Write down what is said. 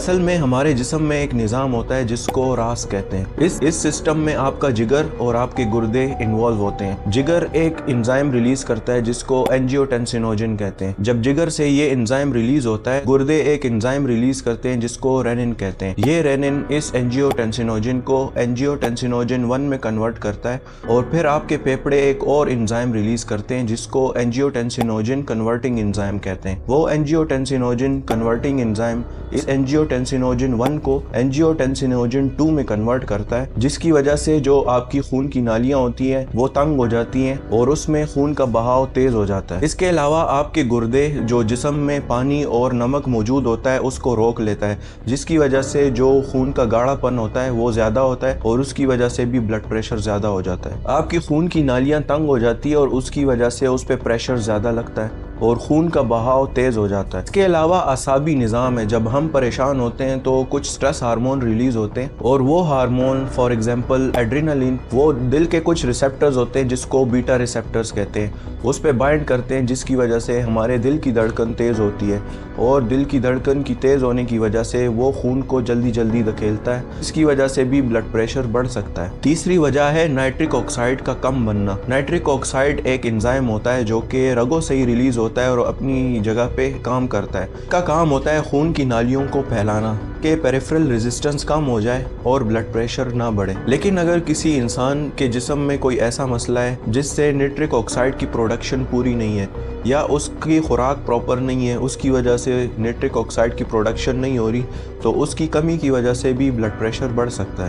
असल में हमारे जिस्म में एक निज़ाम होता है जिसको रास कहते हैं। इस सिस्टम में आपका जिगर और आपके गुर्दे इन्वॉल्व होते हैं। जिगर एक एंजाइम रिलीज करता है जिसको एंजियोटेंसिनोजन कहते हैं। जब जिगर से ये एंजाइम रिलीज होता है, गुर्दे एक एंजाइम रिलीज करते हैं जिसको रेनिन कहते हैं। ये रेनिन इस एंजियोटेंसिनोजन को एंजियोटेंसिनोजन 1 में कन्वर्ट करता है और फिर आपके फेफड़े एक और एंजाइम रिलीज करते हैं जिसको एंजियोटेंसिनोजन कन्वर्टिंग एंजाइम कहते हैं। वो एंजियोटेंसिनोजन कन्वर्टिंग एंजाइम इस एंजियोटेंसिनोजन 1 को एंजियोटेंसिनोजन 2 में कन्वर्ट करता है, जिसकी वजह से जो आपकी खून की नालियां होती हैं वो तंग हो जाती हैं और उसमें खून का बहाव तेज हो जाता है। इसके अलावा आपके गुर्दे जो जिस्म में पानी और नमक मौजूद होता है उसको रोक लेता है, जिसकी वजह से जो खून का गाढ़ापन होता है वो ज्यादा होता है और उसकी वजह से भी ब्लड प्रेशर ज्यादा हो जाता है। आपकी खून की नालियां तंग हो जाती है और उसकी वजह से उस पर प्रेशर ज्यादा लगता है और खून का बहाव तेज हो जाता है। इसके अलावा असाबी निज़ाम है। जब हम परेशान होते हैं तो कुछ स्ट्रेस हार्मोन रिलीज होते हैं और वो हार्मोन फॉर एग्जांपल एड्रेनालिन, वो दिल के कुछ रिसेप्टर्स होते हैं जिसको बीटा रिसेप्टर्स कहते हैं, उस पे बाइंड करते हैं, जिसकी वजह से हमारे दिल की धड़कन तेज़ होती है और दिल की धड़कन की तेज़ होने की वजह से वो खून को जल्दी जल्दी धकेलता है। इसकी वजह से भी ब्लड प्रेशर बढ़ सकता है। तीसरी वजह है नाइट्रिक ऑक्साइड का कम बनना। नाइट्रिक ऑक्साइड एक एंजाइम होता है जो कि रगों से ही रिलीज होता है और अपनी जगह पे काम करता है। इसका काम होता है खून की नालियों को फैलाना कि पेरिफेरल रेजिस्टेंस कम हो जाए और ब्लड प्रेशर ना बढ़े। लेकिन अगर किसी इंसान के जिस्म में कोई ऐसा मसला है जिससे नाइट्रिक ऑक्साइड की प्रोडक्शन पूरी नहीं है या उसकी खुराक प्रॉपर नहीं है, उसकी वजह से नाइट्रिक ऑक्साइड की प्रोडक्शन नहीं हो रही, तो उसकी कमी की वजह से भी ब्लड प्रेशर बढ़ सकता है।